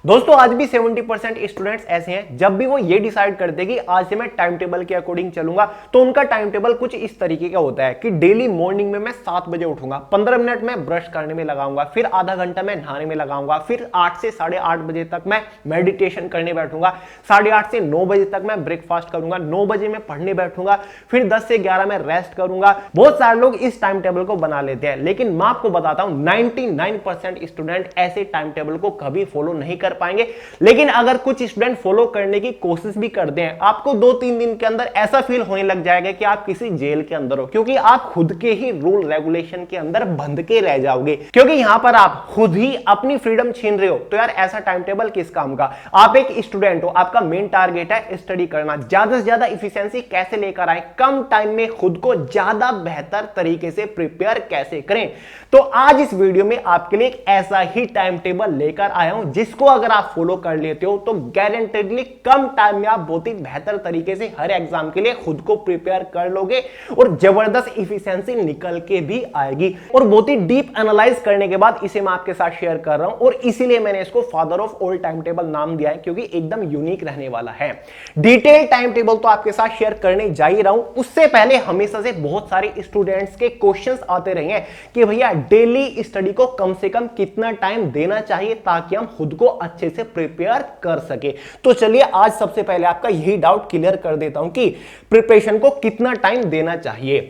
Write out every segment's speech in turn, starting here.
दोस्तों आज भी 70% स्टूडेंट्स ऐसे हैं, जब भी वो ये डिसाइड करते हैं कि आज से मैं टाइम टेबल के अकॉर्डिंग चलूंगा, तो उनका टाइम टेबल कुछ इस तरीके का होता है कि डेली मॉर्निंग में मैं 7 बजे उठूंगा, 15 मिनट में ब्रश करने में लगाऊंगा, फिर आधा घंटा मैं नहाने में लगाऊंगा, फिर 8 से 8:30 बजे तक मैं मेडिटेशन करने बैठूंगा, 8:30 से 9 बजे तक मैं ब्रेकफास्ट करूंगा, 9 बजे मैं पढ़ने बैठूंगा, फिर 10 से 11 में रेस्ट करूंगा। बहुत सारे लोग इस टाइम टेबल को बना लेते हैं, लेकिन मैं आपको बताता हूं 99% स्टूडेंट ऐसे टाइम टेबल को कभी फॉलो नहीं कर पाएंगे। लेकिन अगर कुछ स्टूडेंट फॉलो करने की कोशिश भी करते हैं, आपको 2-3 दिन के अंदर ऐसा फील होने लग जाएगा कि आप किसी जेल के अंदर हो, क्योंकि आप खुद के ही रूल रेगुलेशन के अंदर बंध के रह जाओगे, क्योंकि यहां पर आप खुद ही अपनी फ्रीडम छीन रहे हो। तो यार ऐसा टाइम टेबल किस काम का। आप एक स्टूडेंट हो, आपका मेन टारगेट है स्टडी करना, ज्यादा से ज्यादा इफिशिएंसी कैसे लेकर आए, कम टाइम में खुद को ज्यादा बेहतर तरीके से प्रिपेयर कैसे करें। तो आज इस वीडियो में आपके लिए एक ऐसा ही टाइम टेबल लेकर आया हूं, जिसको अगर आप फॉलो कर लेते हो तो गारंटेडली कम टाइम में आप बहुत ही बेहतर तरीके से हर एग्जाम के लिए खुद को प्रिपेयर कर लोगे और जबरदस्त इफिशिएंसी निकल के भी आएगी। और बहुत ही डीप एनालाइज करने के बाद इसे मैं आपके साथ शेयर कर रहा हूं, और इसीलिए मैंने इसको father of all time table नाम दिया है, क्योंकि एकदम यूनिक रहने वाला है। डिटेल टाइम टेबल तो आपके साथ शेयर करने जा ही रहा हूं, उससे पहले हमेशा से बहुत सारे स्टूडेंट्स के क्वेश्चंस आते रहे हैं कि भैया डेली स्टडी को कम से कम कितना टाइम देना चाहिए ताकि हम खुद को अच्छे से प्रिपेयर कर सके। तो चलिए आज सबसे पहले आपका यही डाउट क्लियर कर देता हूं कि प्रिपरेशन को कितना टाइम देना चाहिए।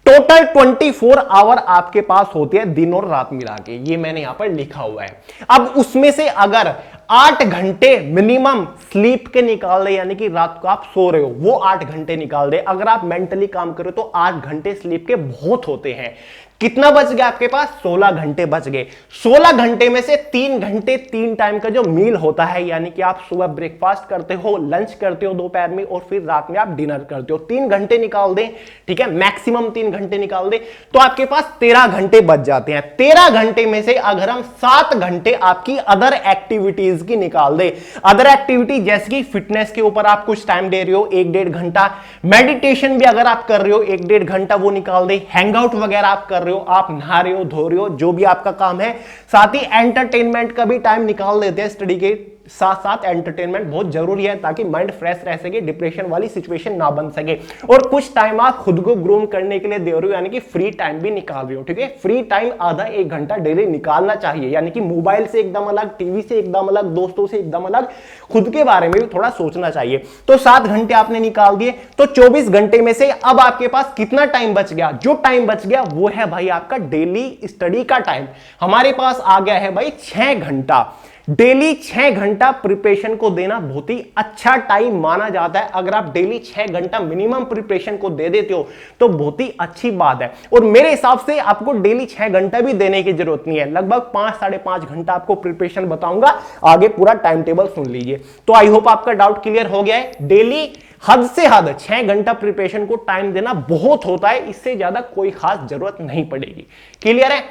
टोटल 24 आवर आपके पास होती है दिन और रात मिला के, ये मैंने यहां पर लिखा हुआ है। अब उसमें से अगर 8 घंटे मिनिमम स्लीप के निकाल दे, यानी कि रात को आप सो रहे हो वो 8 घंटे निकाल दे, अगर आप मेंटली काम करो तो 8 घंटे स्लीप के बहुत होते हैं। कितना बच गया आपके पास? 16 घंटे बच गए। 16 घंटे में से 3 घंटे 3 टाइम का जो मील होता है, यानी कि आप सुबह ब्रेकफास्ट करते हो, लंच करते हो दोपहर में, और फिर रात में आप डिनर करते हो, 3 घंटे निकाल दें, ठीक है, मैक्सिमम 3 घंटे निकाल दें, तो आपके पास 13 घंटे बच जाते हैं। 13 घंटे में से अगर हम 7 घंटे आपकी अदर एक्टिविटीज की निकाल दे, अदर एक्टिविटी जैसे कि फिटनेस के ऊपर आप कुछ टाइम दे रहे हो 1-1.5 घंटा, मेडिटेशन भी अगर आप कर रहे हो 1-1.5 घंटा वो निकाल दे, हैंगआउट वगैरह आप कर रहे हो, आप नहा रहे हो, धो रहे हो, जो भी आपका काम है, साथ ही एंटरटेनमेंट का भी टाइम निकाल देते हैं। स्टडी के साथ साथ एंटरटेनमेंट बहुत जरूरी है ताकि माइंड फ्रेश रह सके, डिप्रेशन वाली सिचुएशन ना बन सके। और कुछ टाइम आप खुद को ग्रूम करने के लिए दे रहे हो, यानी कि फ्री टाइम भी निकाल रहे हो, ठीक है। फ्री टाइम आधा 1 घंटा डेली निकालना चाहिए, यानी कि मोबाइल से एकदम अलग, टीवी से एकदम अलग, दोस्तों से एकदम अलग, खुद के बारे में भी थोड़ा सोचना चाहिए। तो 7 घंटे आपने निकाल दिए, तो 24 घंटे में से अब आपके पास कितना टाइम बच गया? जो टाइम बच गया वो है भाई आपका डेली स्टडी का टाइम। हमारे पास आ गया है भाई 6 घंटा। डेली 6 घंटा प्रिपरेशन को देना बहुत ही अच्छा टाइम माना जाता है। अगर आप डेली 6 घंटा मिनिमम प्रिपरेशन को दे देते हो तो बहुत ही अच्छी बात है। और मेरे हिसाब से आपको डेली 6 घंटा भी देने की जरूरत नहीं है, लगभग 5-5.5 घंटा आपको प्रिपरेशन बताऊंगा, आगे पूरा टाइम टेबल सुन लीजिए। तो आई होप आपका डाउट क्लियर हो गया है। डेली हद से हद 6 घंटा प्रिपरेशन को टाइम देना बहुत होता है, इससे ज्यादा कोई खास जरूरत नहीं पड़ेगी। क्लियर है?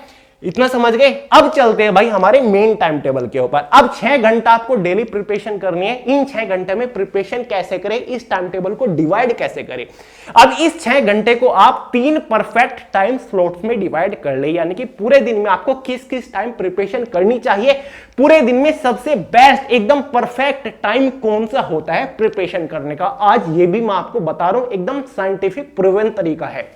इतना समझ गए? अब चलते हैं भाई हमारे मेन टाइम टेबल के ऊपर। अब 6 घंटा आपको डेली प्रिपरेशन करनी है। इन 6 घंटे में प्रिपरेशन कैसे करें, इस टाइम टेबल को डिवाइड कैसे करें। अब इस 6 घंटे को आप 3 परफेक्ट टाइम स्लॉट्स में डिवाइड कर ले, यानी कि पूरे दिन में आपको किस किस टाइम प्रिपरेशन करनी चाहिए, पूरे दिन में सबसे बेस्ट एकदम परफेक्ट टाइम कौन सा होता है प्रिपरेशन करने का, आज ये भी मैं आपको बता रहा हूं, एकदम साइंटिफिक प्रूवन तरीका है।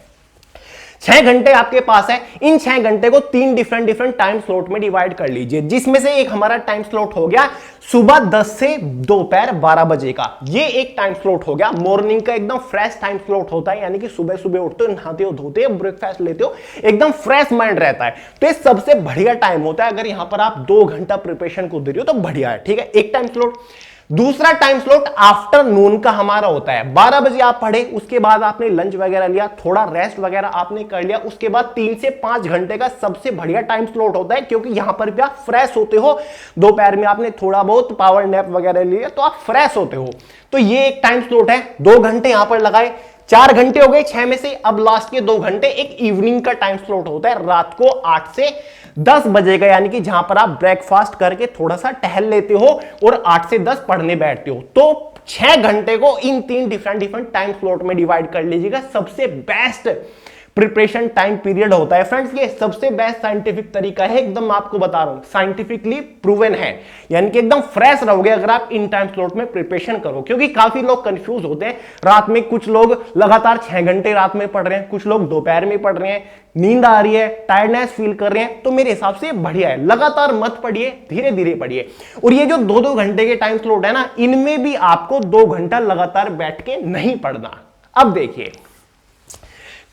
6 घंटे आपके पास है, इन 6 घंटे को 3 डिफरेंट टाइम स्लॉट में डिवाइड कर लीजिए, जिसमें से एक हमारा टाइम स्लॉट हो गया सुबह 10 से दोपहर 12 बजे का, ये एक टाइम स्लॉट हो गया। मॉर्निंग का एकदम फ्रेश टाइम स्लॉट होता है, यानी कि सुबह सुबह उठते हो, नहाते हो, धोते हो, ब्रेकफास्ट लेते हो, एकदम फ्रेश माइंड रहता है। तो ये सबसे बढ़िया टाइम होता है। अगर यहां पर आप 2 घंटा प्रिपरेशन को दे रहे हो तो बढ़िया है, ठीक है, एक टाइम स्लॉट। दूसरा टाइम स्लॉट आफ्टरनून का हमारा होता है। 12 बजे आप पढ़े, उसके बाद आपने लंच वगैरह लिया, थोड़ा रेस्ट वगैरह आपने कर लिया, उसके बाद 3 से 5 घंटे का सबसे बढ़िया टाइम स्लॉट होता है, क्योंकि यहां पर भी आप फ्रेश होते हो। दोपहर में आपने थोड़ा बहुत पावर नैप वगैरह लिया तो आप फ्रेश होते हो। तो ये एक टाइम स्लॉट है। 2 घंटे यहां पर लगाए, 4 घंटे हो गए 6 में से। अब लास्ट के 2 घंटे एक इवनिंग का टाइम स्लॉट होता है, रात को 8 से 10 बजे का, यानी कि जहां पर आप ब्रेकफास्ट करके थोड़ा सा टहल लेते हो और 8 से 10 पढ़ने बैठते हो। तो 6 घंटे को इन 3 डिफरेंट टाइम स्लॉट में डिवाइड कर लीजिएगा। सबसे बेस्ट प्रिपरेशन टाइम पीरियड होता है। फ्रेंड्स ये सबसे बेस्ट साइंटिफिक तरीका है, एकदम आपको बता रहा हूं, साइंटिफिकली प्रूवन है, यानी कि एकदम फ्रेश रहोगे अगर आप इन टाइम स्लॉट में प्रिपरेशन करो। क्योंकि काफी लोग कंफ्यूज होते हैं, रात में कुछ लोग लगातार 6 घंटे रात में पढ़ रहे हैं, कुछ लोग दोपहर में पढ़ रहे हैं, नींद आ रही है, टायर्डनेस फील कर रहे हैं। तो मेरे हिसाब से बढ़िया है, लगातार मत पढ़िए, धीरे धीरे पढ़िए। और ये जो 2-2 घंटे के टाइम स्लॉट है ना, इनमें भी आपको 2 घंटा लगातार बैठ के नहीं पढ़ना। अब देखिए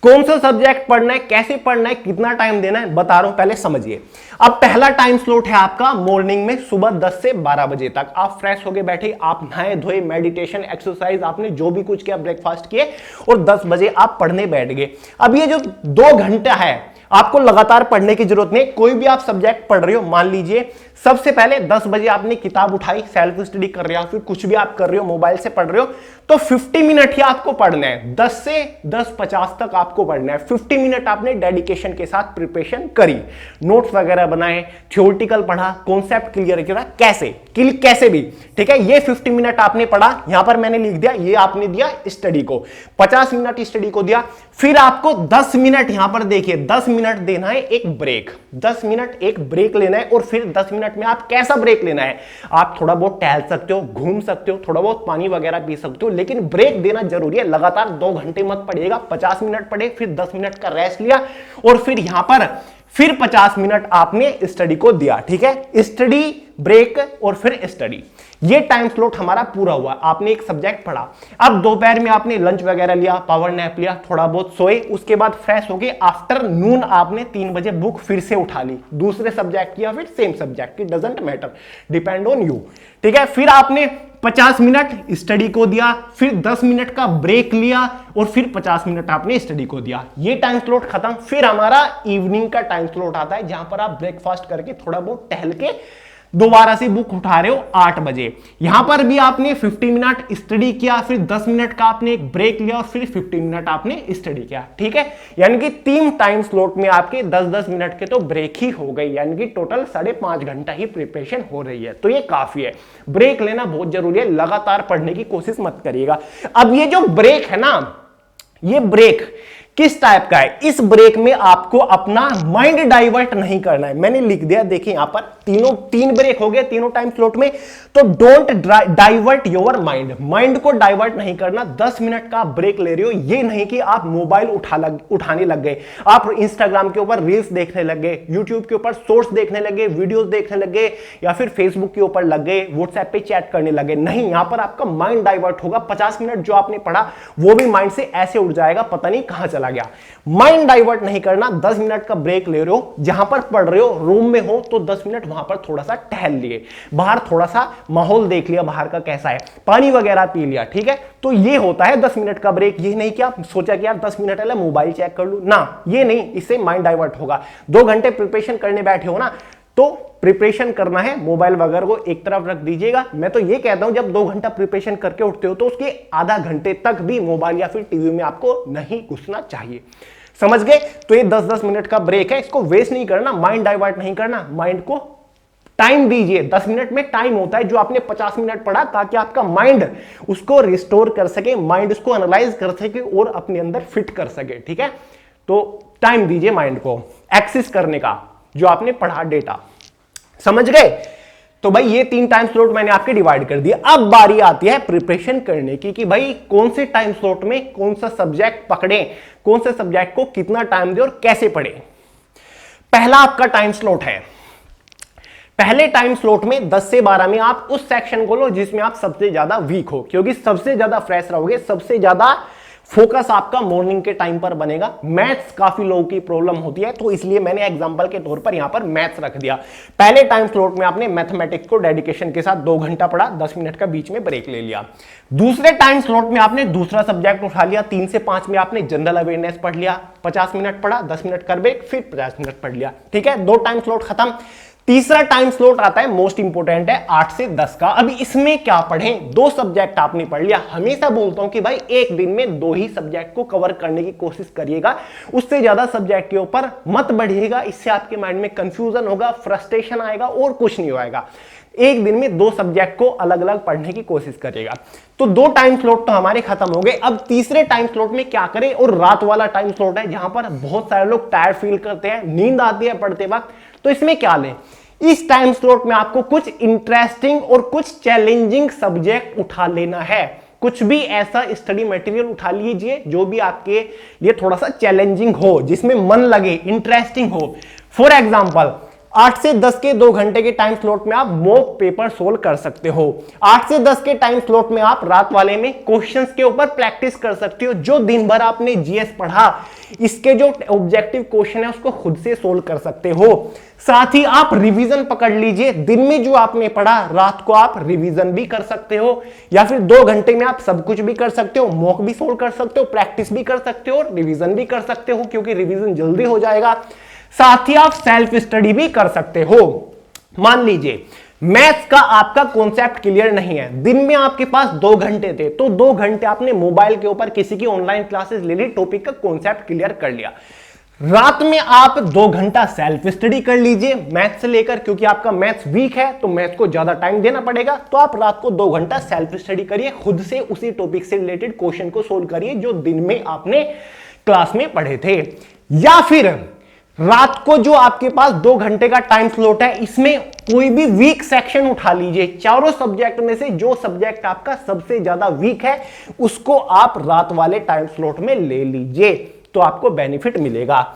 कौन सा सब्जेक्ट पढ़ना है, कैसे पढ़ना है, कितना टाइम देना है, बता रहा हूं, पहले समझिए। अब पहला टाइम स्लॉट है आपका मॉर्निंग में, सुबह 10 से 12 बजे तक। आप फ्रेश होके बैठे, आप नहाए धोए, मेडिटेशन, एक्सरसाइज, आपने जो भी कुछ किया, ब्रेकफास्ट किए और 10 बजे आप पढ़ने बैठ गए। अब ये जो 2 घंटा है आपको लगातार पढ़ने की जरूरत नहीं। कोई भी आप सब्जेक्ट पढ़ रहे हो, मान लीजिए सबसे पहले 10 बजे आपने किताब उठाई, सेल्फ स्टडी कर रहे हो, फिर कुछ भी आप कर रहे हो, मोबाइल से पढ़ रहे हो, तो 50 मिनट ही आपको पढ़ना है। 10 से 10:50 तक आपको पढ़ना है। 50 मिनट आपने डेडिकेशन के साथ प्रिपरेशन करी, नोट्स वगैरह बनाए, थ्योरेटिकल पढ़ा, कॉन्सेप्ट क्लियर किया, कैसे भी, ठीक है। ये 50 मिनट आपने पढ़ा, यहां पर मैंने लिख दिया, ये आपने दिया स्टडी को, 50 मिनट स्टडी को दिया। फिर आपको 10 मिनट, यहां पर देखिए 10 मिनट देना है एक ब्रेक, 10 मिनट एक ब्रेक लेना है। और फिर 10 मिनट में आप कैसा ब्रेक लेना है, आप थोड़ा बहुत टहल सकते हो, घूम सकते हो, थोड़ा बहुत पानी वगैरह पी सकते हो, लेकिन ब्रेक देना जरूरी है। लगातार 2 घंटे मत पढ़िएगा, 50 मिनट पढ़े, फिर 10 मिनट का रेस्ट लिया और फिर यहां पर फिर 50 मिनट आपने स्टडी को दिया, ठीक है। स्टडी, ब्रेक और फिर स्टडी, ये टाइम स्लॉट हमारा पूरा हुआ। आपने एक सब्जेक्ट पढ़ा, अब दोपहर में आपने लंच वगैरह लिया, पावर नैप लिया, थोड़ा बहुत सोए, उसके बाद फ्रेश हो गए। आफ्टरनून आपने 3 बजे बुक फिर से उठा ली, दूसरे सब्जेक्ट की या फिर सेम सब्जेक्ट की, doesn't matter, depend on you, ठीक है। फिर आपने 50 मिनट स्टडी को दिया, फिर 10 मिनट का ब्रेक लिया और फिर 50 मिनट आपने स्टडी को दिया। ये टाइम स्लॉट खत्म। फिर हमारा इवनिंग का टाइम स्लॉट आता है, जहां पर आप ब्रेकफास्ट करके थोड़ा बहुत टहल के दोबारा से बुक उठा रहे हो 8 बजे। यहां पर भी आपने 50 मिनट स्टडी किया, फिर 10 मिनट का आपने एक ब्रेक लिया और फिर 50 मिनट आपने स्टडी किया, ठीक है। यानी कि 3 टाइम स्लॉट में आपके 10-10 मिनट के तो ब्रेक ही हो गई, यानी कि टोटल 5.5 घंटा ही प्रिपरेशन हो रही है। तो ये काफी है, ब्रेक लेना बहुत जरूरी है, लगातार पढ़ने की कोशिश मत करिएगा। अब ये जो ब्रेक है ना, ये ब्रेक किस टाइप का है, इस ब्रेक में आपको अपना माइंड डाइवर्ट नहीं करना है। मैंने लिख दिया, देखिए यहां पर 3 ब्रेक हो गए तीनों टाइम स्लॉट में। तो don't divert your mind, mind को डाइवर्ट नहीं करना। 10 मिनट का ब्रेक ले रहे हो, ये नहीं कि आप मोबाइल उठाने लग गए, आप इंस्टाग्राम के ऊपर रील्स देखने लग गए, यूट्यूब के ऊपर शॉर्ट्स देखने लगे, वीडियोस देखने लग गए, या फिर फेसबुक के ऊपर लग गए, व्हाट्सएप पे चैट करने लगे। नहीं, यहां पर आपका माइंड डाइवर्ट होगा। 50 मिनट जो आपने पढ़ा वो भी माइंड से ऐसे उड़ जाएगा, पता नहीं कहां चला गया। माइंड डाइवर्ट नहीं करना। 10 मिनट का ब्रेक ले रहे हो, जहां पर पढ़ रहे हो, रूम में हो तो 10 मिनट वहां पर थोड़ा सा टहल लिए, बाहर थोड़ा सा माहौल देख लिया बाहर का कैसा है, पानी वगैरह पी लिया, ठीक है। तो ये होता है 10 मिनट का ब्रेक। ये नहीं कि आप सोचा कि यार 10 मिनट है मोबाइल चेक कर लूं ना, ये नहीं, इससे माइंड डाइवर्ट होगा। 2 घंटे प्रिपरेशन करने बैठे हो ना, तो प्रिपरेशन करना है, मोबाइल वगैरह को एक तरफ रख दीजिएगा। मैं तो ये कहता हूं जब 2 घंटा प्रिपरेशन करके उठते हो तो उसके आधा घंटे तक भी मोबाइल या फिर टीवी में आपको नहीं घुसना चाहिए, समझ गए। तो ये 10-10 मिनट का ब्रेक है, इसको वेस्ट नहीं करना, माइंड डाइवर्ट नहीं करना, माइंड को टाइम दीजिए। 10 मिनट में टाइम होता है जो आपने 50 मिनट पढ़ा, ताकि आपका माइंड उसको रिस्टोर कर सके, माइंड उसको एनालाइज कर सके और अपने अंदर फिट कर सके, ठीक है। तो टाइम दीजिए माइंड को एक्सेस करने का, जो आपने पढ़ा डेटा, समझ गए। तो भाई ये 3 टाइम स्लॉट मैंने आपके डिवाइड कर दिया। अब बारी आती है प्रिपरेशन करने की कि भाई कौन से टाइम स्लॉट में कौन सा सब्जेक्ट पकड़े, कौन से सब्जेक्ट को कितना टाइम दे और कैसे पढ़े। पहला आपका टाइम स्लॉट है, पहले टाइम स्लॉट में 10 से 12 में आप उस सेक्शन को लो जिसमें आप सबसे ज्यादा वीक हो, क्योंकि सबसे ज्यादा फ्रेश रहोगे, सबसे ज्यादा फोकस आपका मॉर्निंग के टाइम पर बनेगा। मैथ्स काफी लोगों की प्रॉब्लम होती है, तो इसलिए मैंने एग्जांपल के तौर पर यहां पर मैथ्स रख दिया। पहले टाइम स्लॉट में आपने मैथमेटिक्स को डेडिकेशन के साथ 2 घंटा पढ़ा, 10 मिनट का बीच में ब्रेक ले लिया। दूसरे टाइम स्लॉट में आपने दूसरा सब्जेक्ट उठा लिया, 3 से 5 में आपने जनरल अवेयरनेस पढ़ लिया, 50 मिनट पढ़ा, 10 मिनट कर ब्रेक, फिर 50 मिनट पढ़ लिया, ठीक है। 2 टाइम स्लॉट खत्म। तीसरा टाइम स्लॉट आता है, मोस्ट इंपोर्टेंट है, 8 से 10 का। अभी इसमें क्या पढ़ें, 2 सब्जेक्ट आपने पढ़ लिया। हमेशा बोलता हूं कि भाई एक दिन में 2 ही सब्जेक्ट को कवर करने की कोशिश करिएगा, उससे ज्यादा सब्जेक्ट के ऊपर मत बढ़िएगा, इससे आपके माइंड में कंफ्यूजन होगा, फ्रस्ट्रेशन आएगा और कुछ नहीं होगा। एक दिन में 2 सब्जेक्ट को अलग अलग पढ़ने की कोशिश करेगा। तो 2 टाइम स्लॉट तो हमारे खत्म हो गए। अब तीसरे टाइम स्लॉट में क्या करें, और रात वाला टाइम स्लॉट है जहां पर बहुत सारे लोग टायर्ड फील करते हैं, नींद आती है पढ़ते वक्त। तो इसमें क्या लें, इस टाइम स्लॉट में आपको कुछ इंटरेस्टिंग और कुछ चैलेंजिंग सब्जेक्ट उठा लेना है। कुछ भी ऐसा स्टडी मटेरियल उठा लीजिए जो भी आपके लिए थोड़ा सा चैलेंजिंग हो, जिसमें मन लगे, इंटरेस्टिंग हो। फॉर एग्जाम्पल 8 से 10 के 2 घंटे के टाइम स्लॉट में आप मॉक पेपर सोल्व कर सकते हो। 8 से 10 के टाइम स्लॉट में आप रात वाले में क्वेश्चंस के ऊपर प्रैक्टिस कर सकते हो। जो दिन भर आपने जीएस पढ़ा, इसके जो ऑब्जेक्टिव क्वेश्चन है उसको खुद से सोल्व कर सकते हो। साथ ही आप रिवीजन पकड़ लीजिए, दिन में जो आपने पढ़ा रात को आप रिवीजन भी कर सकते हो, या फिर 2 घंटे में आप सब कुछ भी कर सकते हो, मॉक भी सोल्व कर सकते हो, प्रैक्टिस भी कर सकते हो और रिवीजन भी कर सकते हो, क्योंकि रिवीजन जल्दी हो जाएगा। साथ ही आप सेल्फ स्टडी भी कर सकते हो। मान लीजिए मैथ्स का आपका कॉन्सेप्ट क्लियर नहीं है, दिन में आपके पास 2 घंटे थे, तो 2 घंटे आपने मोबाइल के ऊपर किसी की ऑनलाइन क्लासेस ले ली, टॉपिक का कॉन्सेप्ट क्लियर कर लिया। रात में आप 2 घंटा सेल्फ स्टडी कर लीजिए मैथ्स से लेकर, क्योंकि आपका मैथ्स वीक है तो मैथ्स को ज्यादा टाइम देना पड़ेगा। तो आप रात को 2 घंटा सेल्फ स्टडी करिए, खुद से उसी टॉपिक से रिलेटेड क्वेश्चन को सोल्व करिए जो दिन में आपने क्लास में पढ़े थे। या फिर रात को जो आपके पास 2 घंटे का टाइम स्लॉट है, इसमें कोई भी वीक सेक्शन उठा लीजिए। चारों सब्जेक्ट में से जो सब्जेक्ट आपका सबसे ज्यादा वीक है उसको आप रात वाले टाइम स्लॉट में ले लीजिए, तो आपको बेनिफिट मिलेगा।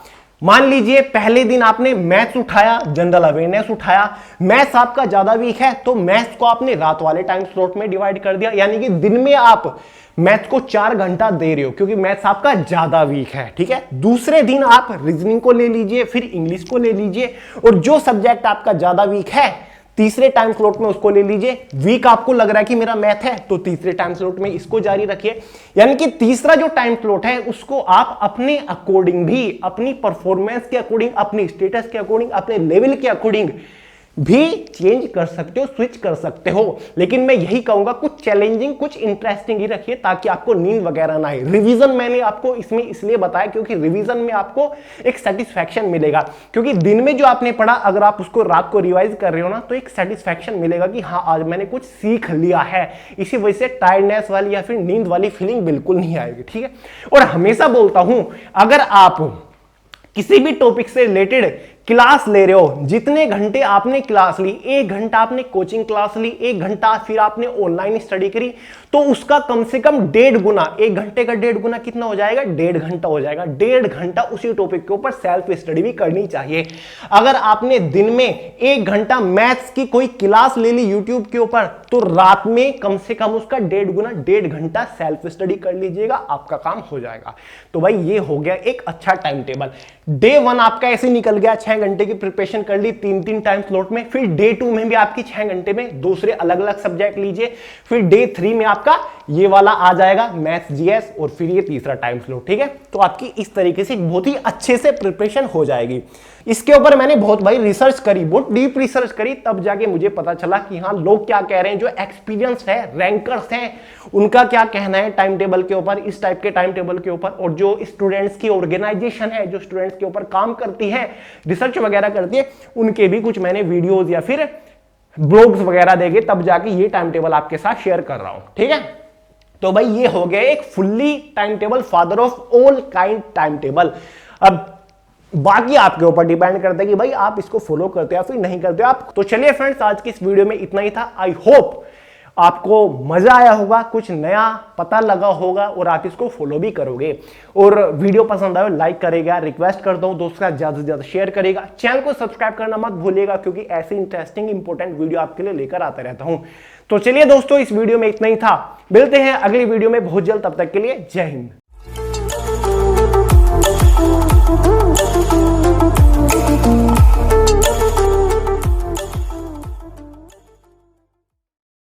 मान लीजिए पहले दिन आपने मैथ्स उठाया, जनरल अवेयरनेस उठाया, मैथ्स आपका ज्यादा वीक है तो मैथ्स को आपने रात वाले टाइम स्लॉट में डिवाइड कर दिया, यानी कि दिन में आप मैथ्स को 4 घंटा दे रहे हो क्योंकि मैथ्स आपका ज्यादा वीक है, ठीक है। दूसरे दिन आप रीजनिंग को ले लीजिए, फिर इंग्लिश को ले लीजिए, और जो सब्जेक्ट आपका ज्यादा वीक है तीसरे टाइम स्लॉट में उसको ले लीजिए। वीक आपको लग रहा है कि मेरा मैथ है तो तीसरे टाइम स्लॉट में इसको जारी रखिए। यानी कि तीसरा जो टाइम स्लॉट है उसको आप अपने अकॉर्डिंग भी, अपनी परफॉर्मेंस के अकॉर्डिंग, अपनी स्टेटस के अकॉर्डिंग, अपने लेवल के अकॉर्डिंग भी चेंज कर सकते हो, स्विच कर सकते हो। लेकिन मैं यही कहूंगा कुछ चैलेंजिंग, कुछ इंटरेस्टिंग ही रखिए ताकि आपको नींद वगैरह ना आए। रिवीजन मैंने आपको इसमें इसलिए बताया क्योंकि रिवीजन में आपको एक सेटिस्फैक्शन मिलेगा, क्योंकि दिन में जो आपने पढ़ा अगर आप उसको रात को रिवाइज कर रहे हो ना तो एक सेटिस्फैक्शन मिलेगा कि हाँ आज मैंने कुछ सीख लिया है। इसी वजह से टायर्डनेस वाली या फिर नींद वाली फीलिंग बिल्कुल नहीं आएगी, ठीक है। और हमेशा बोलता हूं अगर आप किसी भी टॉपिक से रिलेटेड क्लास ले रहे हो, जितने घंटे आपने क्लास ली, 1 घंटा आपने कोचिंग क्लास ली, 1 घंटा फिर आपने ऑनलाइन स्टडी करी, तो उसका कम से कम 1.5 गुना, 1 घंटे का 1.5 गुना कितना हो जाएगा, 1.5 घंटा हो जाएगा। 1.5 घंटा उसी टॉपिक के ऊपर सेल्फ स्टडी भी करनी चाहिए। अगर आपने दिन में 1 घंटा मैथ्स की कोई क्लास ले ली यूट्यूब के ऊपर, तो रात में कम से कम उसका 1.5 गुना, 1.5 घंटा सेल्फ स्टडी कर लीजिएगा, आपका काम हो जाएगा। तो भाई ये हो गया एक अच्छा टाइम टेबल। डे 1 आपका ऐसे निकल गया, 6 घंटे की प्रिपरेशन कर ली 3-3 टाइम स्लॉट में। फिर डे 2 में भी आपकी 6 घंटे में दूसरे अलग अलग सब्जेक्ट लीजिए। फिर डे 3 में आपका ये वाला आ जाएगा मैथ्स जीएस, और फिर ये तीसरा टाइम स्लॉट, ठीक है। तो आपकी इस तरीके से बहुत ही अच्छे से प्रिपरेशन हो जाएगी। इसके ऊपर मैंने बहुत भाई रिसर्च करी, बहुत डीप रिसर्च करी, तब जाके मुझे पता चला कि हाँ लोग क्या कह रहे हैं, जो एक्सपीरियंस है, रैंकर्स हैं, उनका क्या कहना है टाइम टेबल के ऊपर, इस टाइप के टाइम टेबल के ऊपर। और जो स्टूडेंट्स की ऑर्गेनाइजेशन है, जो स्टूडेंट्स के ऊपर काम करती है, रिसर्च वगैरह करती है, उनके भी कुछ मैंने वीडियोज या फिर ब्लॉग्स वगैरह देखे, तब जाके ये टाइम टेबल आपके साथ शेयर कर रहा हूं, ठीक है। तो भाई ये हो गया एक fully time table, father of all kind time table. अब बाकी आपके ऊपर डिपेंड करता है कि भाई आप इसको फॉलो करते हो या फिर नहीं करते हो आप। तो चलिए फ्रेंड्स, आज की इस वीडियो में इतना ही था। आई होप आपको मजा आया होगा, कुछ नया पता लगा होगा और आप इसको फॉलो भी करोगे। और वीडियो पसंद आए लाइक करेगा, रिक्वेस्ट करता हूं दोस्तों का ज्यादा से ज्यादा शेयर करेगा, चैनल को सब्सक्राइब करना मत भूलिएगा, क्योंकि ऐसी इंटरेस्टिंग इंपॉर्टेंट वीडियो आपके लिए लेकर आता रहता हूं। तो चलिए दोस्तों, इस वीडियो में इतना ही था, मिलते हैं अगली वीडियो में बहुत जल्द, तब तक के लिए जय हिंद।